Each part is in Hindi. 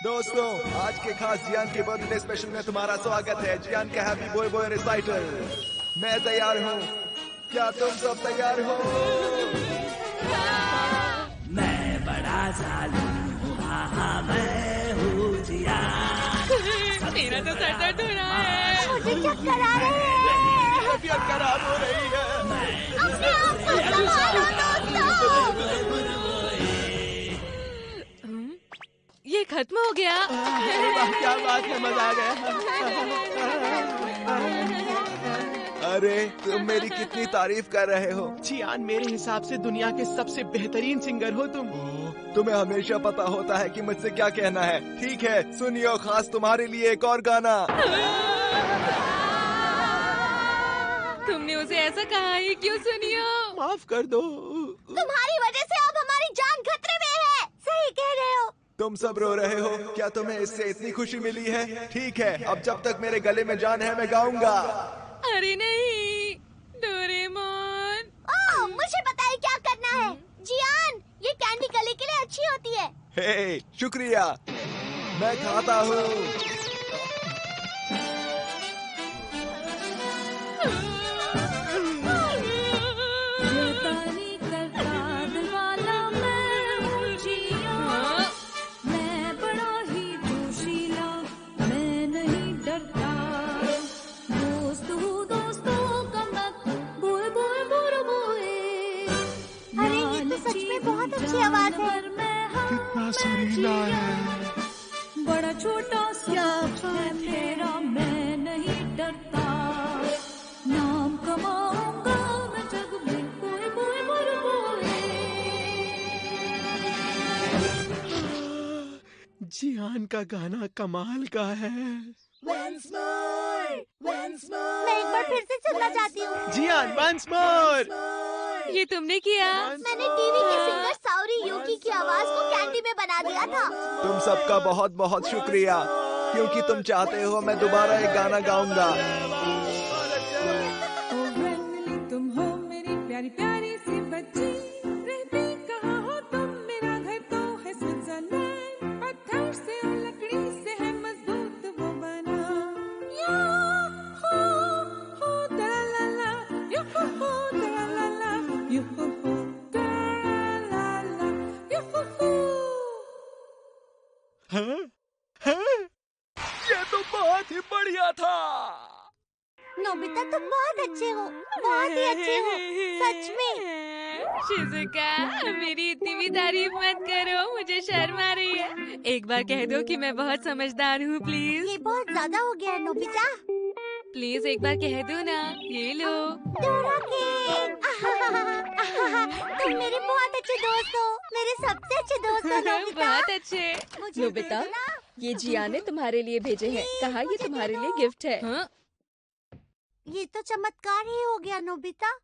दोस्तों, आज के खास जियान के बर्थडे स्पेशल में तुम्हारा स्वागत है। जियान का हैप्पी बॉय बॉय रिसाइटल। मैं तैयार हूँ, क्या तुम सब तैयार हो? मैं बड़ा सालू हूँ, हाँ मैं हूँ जियान। मेरा तो सर दर्द हो रहा है। मुझे चक्कर आ रहे हैं। तबीयत खराब हो रही है। अपने आप को संभालो दोस्तों। ये खत्म हो गया। अरे वाह, क्या बात है, मजा आ गया। अरे तुम मेरी कितनी तारीफ कर रहे हो। जियान, मेरे हिसाब से दुनिया के सबसे बेहतरीन सिंगर हो तुम। तुम्हें हमेशा पता होता है कि मुझसे क्या कहना है। ठीक है, सुनियो, खास तुम्हारे लिए एक और गाना। तुमने उसे ऐसा कहा है, क्यों सुनियो? माफ कर दो। तुम्हारी वजह से अब हमारी जान खतरे में है। सही कह रहे हो। तुम सब रो रहे हो, क्या तुम्हें इससे इतनी खुशी मिली है? ठीक है, अब जब तक मेरे गले में जान है मैं गाऊंगा। अरे नहीं, डोरेमोन। ओह, मुझे पता है क्या करना है। जियान, ये कैंडी गले के लिए अच्छी होती है। हे, शुक्रिया, मैं खाता हूँ। सच में बहुत अच्छी आवाज है। कितना सुरीला है। बड़ा छोटा सा है मेरा, मैं नहीं डरता। नाम कमाऊंगा मैं जग में, बोए बोए बोए बोए। जियान का गाना कमाल का है। मैं एक बार फिर से सुनना चाहती हूँ। जियान, वंस मोर। ये तुमने किया? मैंने टीवी के सिंगर साउरी यूकी की आवाज को कैंडी में बना दिया था। तुम सबका बहुत बहुत शुक्रिया, क्योंकि तुम चाहते हो मैं दोबारा एक गाना गाऊंगा। तुम हो मेरी प्यारी प्यारी सी बच्ची, रहती कहाँ हो तुम, मेरा घर तो है स्विट्जरलैंड। पत्थर से और लकड़ी से है मजबूत वो बना। या हो दलाला, या हो दलाला, या हो दलाला, या हो। ये तो बहुत ही बढ़िया था। नोबिता, तुम बहुत अच्छे हो, बहुत ही अच्छे हो, सच में। शिज़ुका, मेरी इतनी भी तारीफ मत करो, मुझे शर्म आ रही है। एक बार कह दो कि मैं बहुत समझदार हूँ, प्लीज। ये बहुत ज्यादा हो गया है नोबिता। प्लीज एक बार कह दो ना। ये लो। Dora cake. तुम मेरे बहुत अच्छे दोस्त हो, मेरे सबसे अच्छे दोस्त हो नोबिता। बहुत अच्छे। मुझे नोबिता, दे देना। ये जिया ने तुम्हारे लिए भेजे हैं। कहा ये तुम्हारे लिए गिफ्ट है। हाँ? ये तो चमत्कार ही हो गया नोबिता।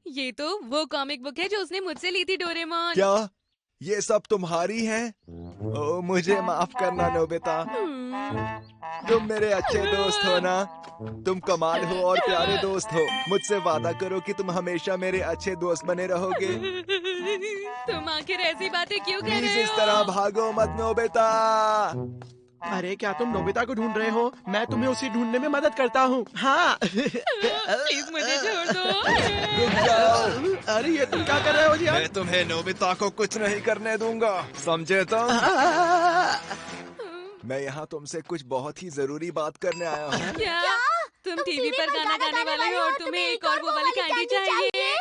ये तो वो कॉमिक बुक है जो उसने मुझसे ली थी, डोरेमोन। क्या ये सब तुम्हारी है? ओ, मुझे माफ करना नोबिता, तुम मेरे अच्छे दोस्त हो ना। तुम कमाल हो और प्यारे दोस्त हो। मुझसे वादा करो कि तुम हमेशा मेरे अच्छे दोस्त बने रहोगे। तुम आखिर ऐसी बातें क्यों कर प्लीज रहे इस हो? तरह भागो मत नोबिता। अरे क्या तुम नोबिता को ढूंढ रहे हो? मैं तुम्हें उसे ढूंढने में मदद करता हूँ। हाँ। प्लीज मुझे छोड़ दो। रुक जाओ। अरे ये तुम क्या कर रहे हो जियान? मैं तुम्हें नोबिता को कुछ नहीं करने दूंगा, समझे तुम? मैं यहाँ तुमसे कुछ बहुत ही जरूरी बात करने आया हूँ। क्या? तुम टीवी पर गाना गाने वाले हो और तुम्हें एक और वो वाली कैंडी चाहिए?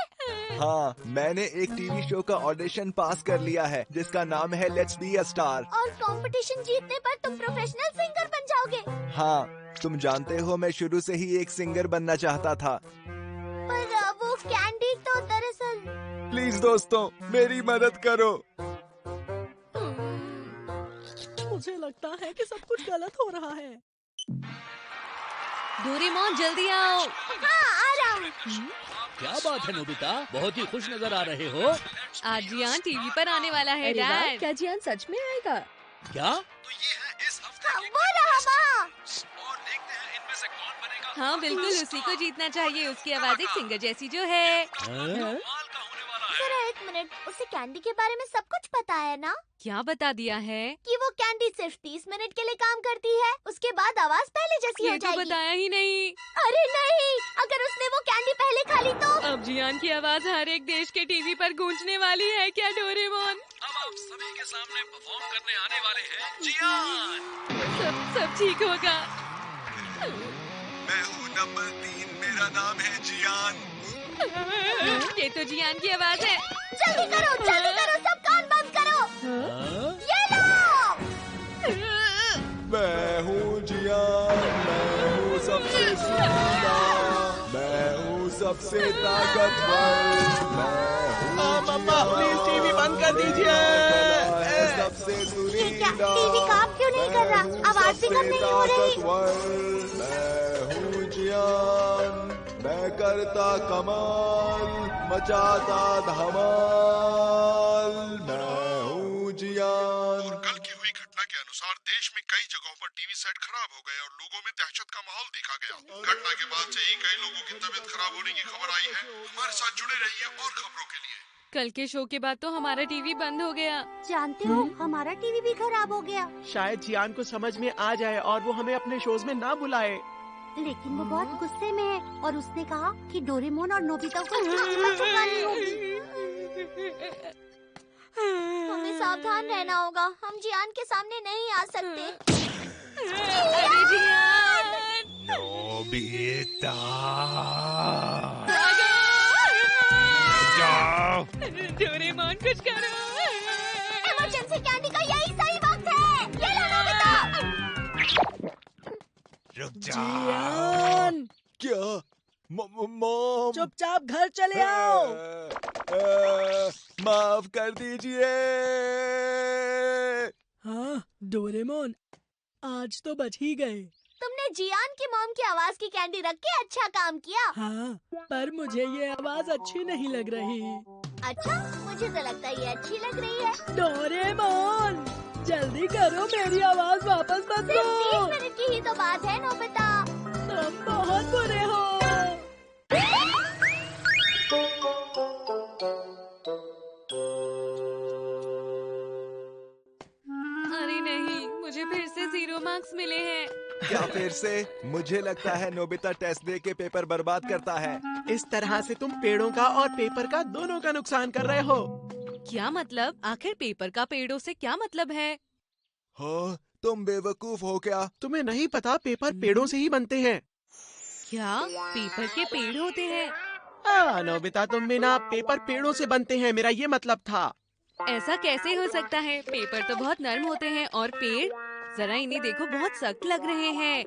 हाँ, मैंने एक टीवी शो का ऑडिशन पास कर लिया है जिसका नाम है लेट्स बी अ स्टार। और कंपटीशन जीतने पर तुम प्रोफेशनल सिंगर बन जाओगे। हाँ, तुम जानते हो मैं शुरू से ही एक सिंगर बनना चाहता था। पर वो कैंडी तो दरअसल। प्लीज दोस्तों, मेरी मदद करो। मुझे लगता है कि सब कुछ गलत हो रहा है। डोरेमोन जल्दी आओ। हाँ, आ रहा हूँ। क्या बात है नोबिता, बहुत ही खुश नजर आ रहे हो। आज जियान टीवी पर आने वाला है अरे वाह, डैड। क्या जियान सच में आएगा? क्या? हाँ, वो रहा वहाँ। हाँ बिल्कुल, उसी को जीतना चाहिए। उसकी आवाज एक सिंगर जैसी जो है। हाँ? जरा एक मिनट, उसे कैंडी के बारे में सब कुछ पता है ना? क्या बता दिया है? कि वो कैंडी सिर्फ 30 मिनट के लिए काम करती है, उसके बाद आवाज पहले जैसी हो ये तो जाएगी। बताया ही नहीं। अरे नहीं, अगर उसने वो कैंडी पहले खा ली तो? अब जियान की आवाज हर एक देश के टीवी पर गूंजने वाली है क्या डोरेमोन? अब आप सभी के सामने परफॉर्म करने आने वाले हैं जियान। सब ठीक होगा। मैं हूँ नंबर 3, मेरा नाम है जियान। ये तो जियान की आवाज है। जल्दी करो, सब कान बंद करो। ये लो। मैं हूँ जियान, मैं हूँ सबसे सुरीला, मैं हूँ सबसे ताकतवर, मैं हूँ मम्मा प्लीज टीवी बंद कर दीजिए। सबसे ये सुरीला, क्या टीवी काम क्यों नहीं कर रहा? आवाज भी कम नहीं हो रही। मैं हूँ जियान, मैं करता कमाल, मचाता धमाल, मैं हूँ जियान। कल की हुई घटना के अनुसार देश में कई जगहों पर टीवी सेट खराब हो गए और लोगों में दहशत का माहौल देखा गया। घटना के बाद से ही कई लोगों की तबीयत खराब होने की खबर आई है। हमारे साथ जुड़े रहिए और खबरों के लिए। कल के शो के बाद तो हमारा टीवी बंद हो गया। जानते हो, हमारा टीवी भी खराब हो गया। शायद जियान को समझ में आ जाए और वो हमें अपने शोज में ना बुलाए। लेकिन वो बहुत गुस्से में है और उसने कहा कि डोरेमोन और नोबिता को उसकी कीमत चुकानी होगी। हमें सावधान रहना होगा, हम जियान के सामने नहीं आ सकते। अरे जियान! नोबिता, डोरेमोन कुछ करो। इमरजेंसी कैंडी का यही सही वक्त है। ये लो नोबिता। रुक जा। जियान, क्या? मॉम, चुपचाप घर चले आओ। माफ कर दीजिए। हाँ डोरेमोन, आज तो बच ही गए। तुमने जियान की मॉम की आवाज की कैंडी रख के अच्छा काम किया। हाँ, पर मुझे ये आवाज अच्छी नहीं लग रही। अच्छा, मुझे तो लगता है ये अच्छी लग रही है। डोरेमोन, जल्दी करो, मेरी आवाज वापस सिर्फ बदलो। 30 मिनट की ही तो बात है नोबिता। तुम बहुत बुरे हो। अरे नहीं, मुझे फिर से 0 मार्क्स मिले हैं। क्या फिर से? मुझे लगता है नोबिता टेस्ट दे के पेपर बर्बाद करता है। इस तरह से तुम पेड़ों का और पेपर का दोनों का नुकसान कर रहे हो। क्या मतलब? आखिर पेपर का पेड़ों से क्या मतलब है? हाँ, तुम बेवकूफ हो क्या? तुम्हें नहीं पता पेपर पेड़ों से ही बनते हैं। क्या पेपर के पेड़ होते हैं? नोबिता तुम बिना पेपर पेड़ों से बनते हैं, मेरा ये मतलब था। ऐसा कैसे हो सकता है? पेपर तो बहुत नर्म होते हैं और पेड़, जरा इन्हें देखो, बहुत सख्त लग रहे हैं।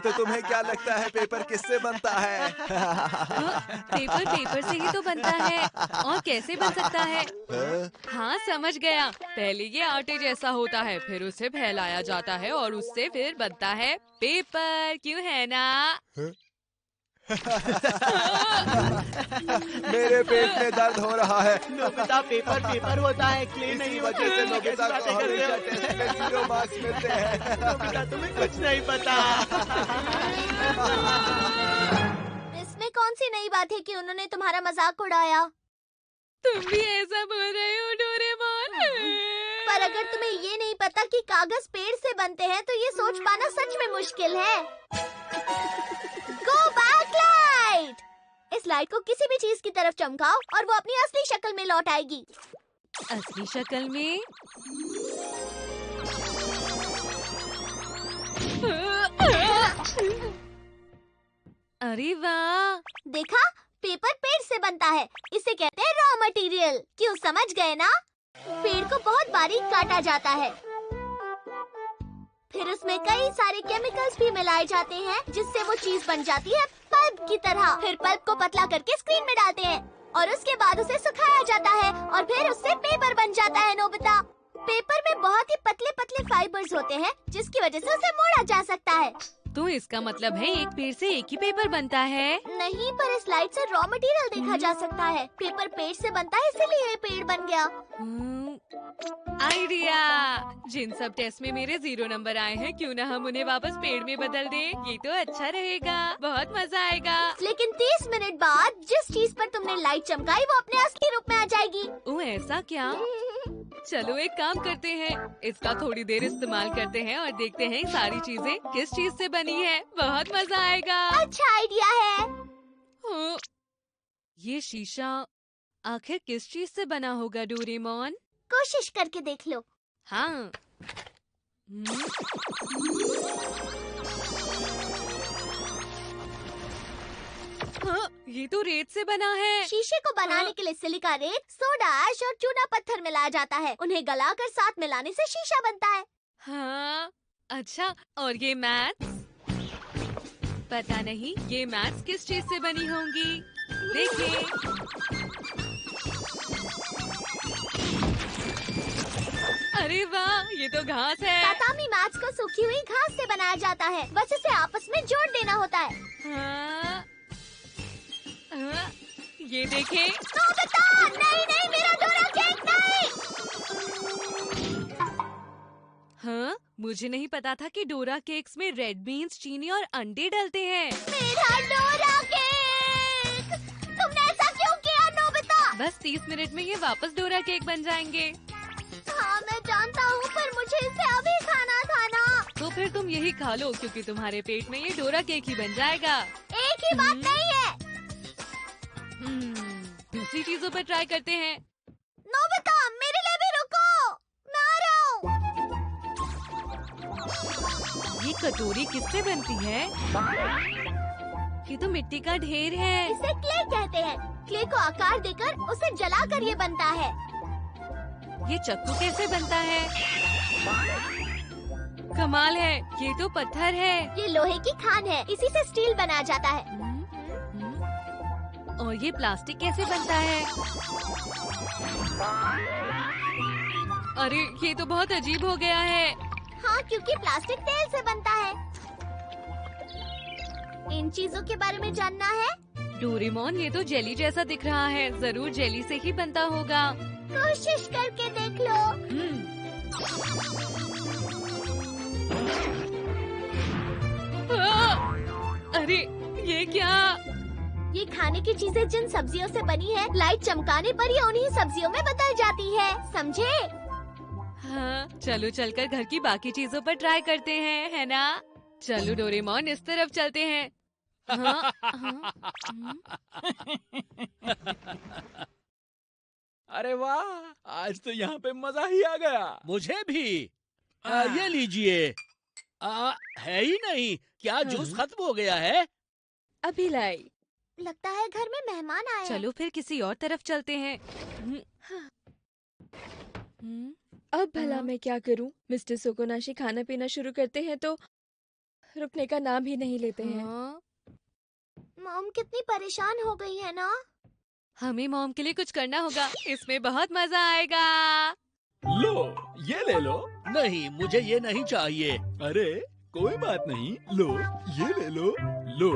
तो तुम्हें क्या लगता है पेपर किससे बनता है? पेपर पेपर से ही तो बनता है, और कैसे बन सकता है? हाँ समझ गया। पहले ये आटे जैसा होता है, फिर उसे फैलाया जाता है और उससे फिर बनता है पेपर, क्यों है ना? मेरे पेट में दर्द हो रहा है। नोबिता पेपर पेपर होता है, क्ले इसी नहीं वजह से नोबिता को हमेशा टेस्ट में 0 मार्क्स मिलते हैं। नोबिता तुम्हें कुछ नहीं पता। इसमें कौन सी नई बात है कि उन्होंने तुम्हारा मजाक उड़ाया? तुम भी ऐसा बोल रहे हो डोरेमोन? पर अगर तुम्हें ये नहीं पता कि कागज पेड़ से बनते हैं तो ये सोच पाना सच में मुश्किल है। Go back light. इस लाइट को किसी भी चीज की तरफ चमकाओ और वो अपनी असली शक्ल में लौट आएगी। असली शक्ल में? अरे वाह! देखा, पेपर पेड़ से बनता है, इसे कहते हैं रॉ मटेरियल। क्यों, समझ गए ना? पेड़ को बहुत बारीक काटा जाता है, फिर उसमें कई सारे केमिकल्स भी मिलाए जाते हैं जिससे वो चीज बन जाती है पल्प की तरह। फिर पल्प को पतला करके स्क्रीन में डालते हैं और उसके बाद उसे सुखाया जाता है और फिर उससे पेपर बन जाता है नोबिता। पेपर में बहुत ही पतले पतले फाइबर्स होते हैं जिसकी वजह से उसे मोड़ा जा सकता है। तो इसका मतलब है एक पेड़ से एक ही पेपर बनता है? नहीं, पर इस लाइट से रॉ मटेरियल देखा जा सकता है। पेपर पेड़ से बनता है, इसीलिए ये पेड़ बन गया। आइडिया! जिन सब टेस्ट में मेरे 0 नंबर आए हैं, क्यों ना हम उन्हें वापस पेड़ में बदल दें? ये तो अच्छा रहेगा, बहुत मजा आएगा। लेकिन 30 मिनट बाद जिस चीज पर तुमने लाइट चमकाई वो अपने असली रूप में आ जाएगी। ओह, ऐसा क्या? चलो एक काम करते हैं, इसका थोड़ी देर इस्तेमाल करते हैं और देखते हैं सारी चीजें किस चीज से बनी है। बहुत मजा आएगा। अच्छा आइडिया है। हाँ, ये शीशा आखिर किस चीज से बना होगा डोरेमोन? कोशिश करके देख लो। हाँ। हाँ, ये तो रेत से बना है। शीशे को बनाने के लिए सिलिका रेत, सोडा ऐश और चूना पत्थर मिलाया जाता है। उन्हें गलाकर साथ मिलाने से शीशा बनता है। हाँ, अच्छा, और ये मैथ्स? पता नहीं ये मैथ्स किस चीज से बनी होंगी। देखिए। अरे वाह, ये तो घास है। तातामी मैथ्स को सूखी हुई घास से बनाया जाता है, बस इसे आपस में जोड़ देना होता है। हाँ, हाँ, ये देखें। नोबिता, नहीं मेरा डोरा केक नहीं। हाँ, मुझे नहीं पता था कि डोरा केक्स में रेड बीन्स, चीनी और अंडे डलते हैं। मेरा डोरा केक! तुमने ऐसा क्यों किया नोबिता? बस 30 मिनट में ये वापस डोरा केक बन जाएंगे। हाँ मैं जानता हूँ, पर मुझे इसे अभी खाना था ना। तो फिर तुम यही खा लो, क्योंकि तुम्हारे पेट में ये डोरा केक ही बन जाएगा। एक ही बात नहीं है। दूसरी चीजों पर ट्राई करते हैं। नोबिता, मेरे लिए भी रुको, मैं आ रहा हूँ। ये कटोरी किससे बनती है? ये तो मिट्टी का ढेर है। इसे क्ले कहते हैं। क्ले को आकार देकर उसे जलाकर ये बनता है। ये चक्कू कैसे बनता है? कमाल है, ये तो पत्थर है। ये लोहे की खान है, इसी से स्टील बनाया जाता है। और ये प्लास्टिक कैसे बनता है? अरे ये तो बहुत अजीब हो गया है। हाँ, क्योंकि प्लास्टिक तेल से बनता है। इन चीजों के बारे में जानना है? डोरेमोन, ये तो जेली जैसा दिख रहा है, जरूर जेली से ही बनता होगा। कोशिश करके देख लो। अरे ये क्या? ये खाने की चीजें जिन सब्जियों से बनी है, लाइट चमकाने पर ये उन्हीं सब्जियों में बदल जाती है, समझे? हाँ, चलो चलकर घर की बाकी चीजों पर ट्राई करते हैं, है ना? चलो डोरेमोन, इस तरफ चलते हैं। हाँ, हाँ, अरे वाह, आज तो यहाँ पे मजा ही आ गया। मुझे भी। ये लीजिए। है ही नहीं, क्या जूस खत्म हो गया है? अभी लाई। लगता है घर में मेहमान आए हैं। चलो फिर किसी और तरफ चलते हैं। अब भला मैं क्या करूं? मिस्टर सोकोनाशी खाना पीना शुरू करते हैं तो रुकने का नाम ही नहीं लेते हैं। मॉम कितनी परेशान हो गई है ना? हमें मॉम के लिए कुछ करना होगा, इसमें बहुत मजा आएगा। लो, ये ले लो। नहीं, मुझे ये नहीं चाहिए। अरे कोई बात नहीं, लो ये ले लो, लो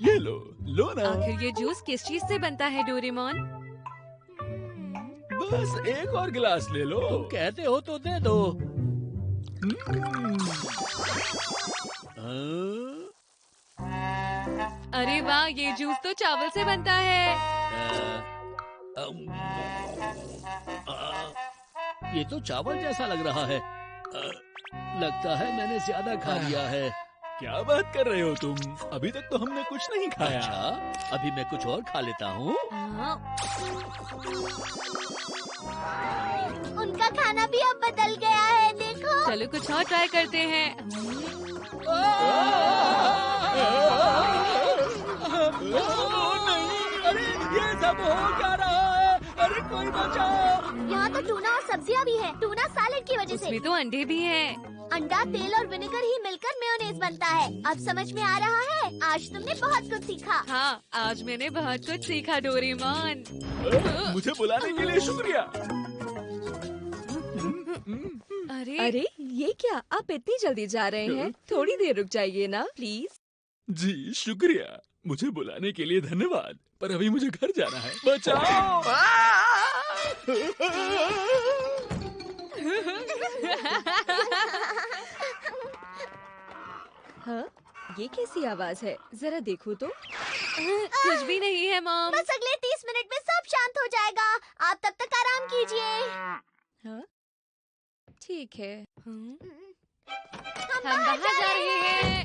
ये लो ना। आखिर ये जूस किस चीज से बनता है डोरेमोन? बस एक और गिलास ले लो। तुम कहते हो तो दे दो। अरे वाह, ये जूस तो चावल से बनता है। ये तो चावल जैसा लग रहा है। लगता है मैंने ज्यादा खा लिया है। क्या बात कर रहे हो तुम? अभी तक तो हमने कुछ नहीं खाया। अच्छा, अभी मैं कुछ और खा लेता हूँ। उनका खाना भी अब बदल गया है, देखो। चलो कुछ और ट्राई करते हैं। नहीं, अरे ये सब हो क्या रहा है? अरे कोई बचाओ। यहाँ तो टूना और सब्जियाँ भी है, टूना सैलेड की वजह से। उसमें तो अंडे भी हैं। अंडा, तेल और विनेगर ही मिलकर मेयोनेज बनता है। अब समझ में आ रहा है? आज तुमने बहुत कुछ सीखा। हाँ, आज मैंने बहुत कुछ सीखा डोरेमोन। मुझे बुलाने के लिए शुक्रिया। अरे ये क्या, आप इतनी जल्दी जा रहे हैं? थोड़ी देर रुक जाइए ना प्लीज। जी शुक्रिया, मुझे बुलाने के लिए धन्यवाद, पर अभी मुझे घर जाना है। बचाओ। हाँ, ये कैसी आवाज है? जरा देखो तो। कुछ भी नहीं है मॉम। बस अगले 30 मिनट में सब शांत हो जाएगा। आप तब तक आराम कीजिए। हाँ, ठीक है। हम हम बाहर जा रहे हैं।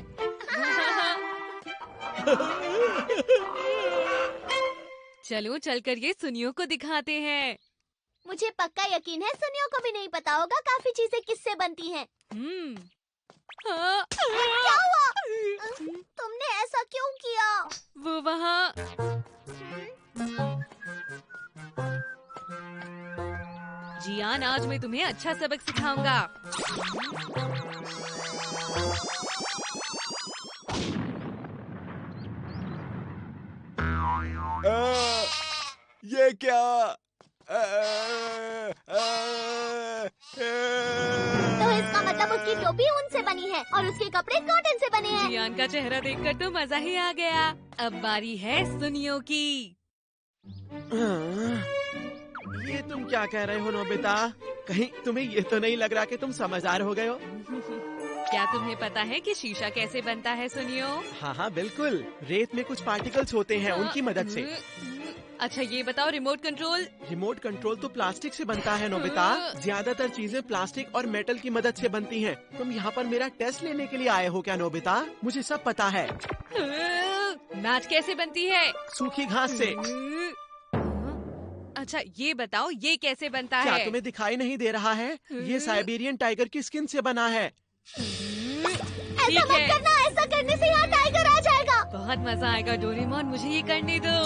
चलो चलकर ये सुनियों को दिखाते हैं। मुझे पक्का यकीन है सुनियों को भी नहीं पता होगा काफी चीजें किससे बनती हैं। हाँ, क्या हुआ? तुमने ऐसा क्यों किया? वो वहाँ। जियान, आज मैं तुम्हें अच्छा सबक सिखाऊंगा। ये क्या? तो इसका मतलब उसकी टोपी ऊन से बनी है और उसके कपड़े कॉटन से बने हैं। जियान का चेहरा देखकर तो मजा ही आ गया। अब बारी है सुनियों की। ये तुम क्या कह रहे हो नोबिता? कहीं तुम्हें ये तो नहीं लग रहा कि तुम समझदार हो गए हो? क्या तुम्हें पता है कि शीशा कैसे बनता है सुनियो? हाँ हाँ बिल्कुल, रेत में कुछ पार्टिकल्स होते हैं उनकी मदद से। अच्छा ये बताओ, रिमोट कंट्रोल? रिमोट कंट्रोल तो प्लास्टिक से बनता है नोबिता। ज्यादातर चीजें प्लास्टिक और मेटल की मदद से बनती हैं। तुम यहाँ पर मेरा टेस्ट लेने के लिए आए हो क्या नोबिता? मुझे सब पता है। मैच कैसे बनती है? सूखी घास से। अच्छा ये बताओ, ये कैसे बनता क्या है? तुम्हें दिखाई नहीं दे रहा है? ये साइबेरियन टाइगर की स्किन से बना है। ऐसा मत करना, ऐसा करने से यहाँ टाइगर आ जाएगा। बहुत मजा आएगा डोरेमोन, मुझे ये करने दो।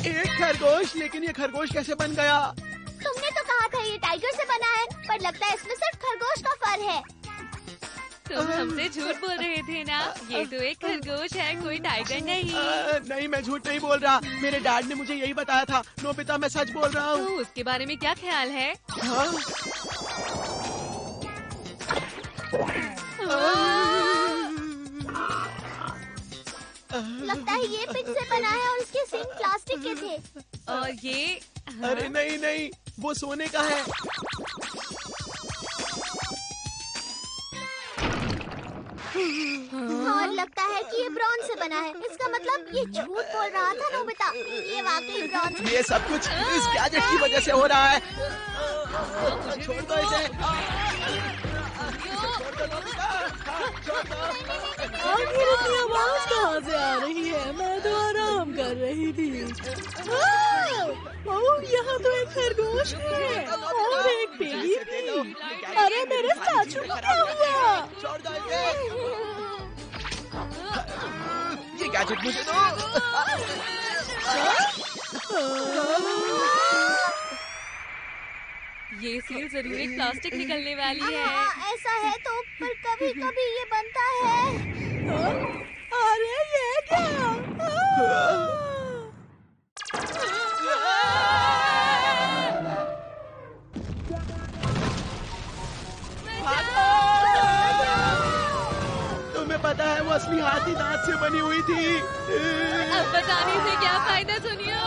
एक खरगोश, लेकिन ये खरगोश कैसे बन गया? तुमने तो कहा था ये टाइगर से बना है, पर लगता है इसमें सिर्फ खरगोश का फर है। तुम हमसे झूठ बोल रहे थे ना? ये तो एक खरगोश है, कोई टाइगर नहीं। नहीं, मैं झूठ नहीं बोल रहा। मेरे डैड ने मुझे यही बताया था। नोबिता, मैं सच बोल रहा हूँ। तो उसके बारे में क्या ख्याल है? हाँ? लगता है ये पिच से बना है और इसके सींग प्लास्टिक के थे। और ये? अरे नहीं नहीं, वो सोने का है। और लगता है कि ये ब्रॉन्ज से बना है। इसका मतलब ये झूठ बोल रहा था नोबिता। ये वाकई ब्रॉन्ज है। ये सब कुछ इस गैजेट की वजह से हो रहा है। छोड़ दो इसे। आखिर इतनी आवाज कहाँ से आ रही है? मैं तो आराम कर रही थी। ओह, यहाँ तो एक खरगोश है और एक पिगी भी। अरे मेरे स्टैचू को क्या हुआ? ये गैजेट मुझे दो। ये सील जरूर एक प्लास्टिक निकलने वाली है। हाँ, ऐसा है तो, पर कभी कभी ये बनता है। अरे ये क्या? तुम्हें पता है वो असली हाथी दांत से बनी हुई थी। अब बताने से क्या फायदा सुनियो?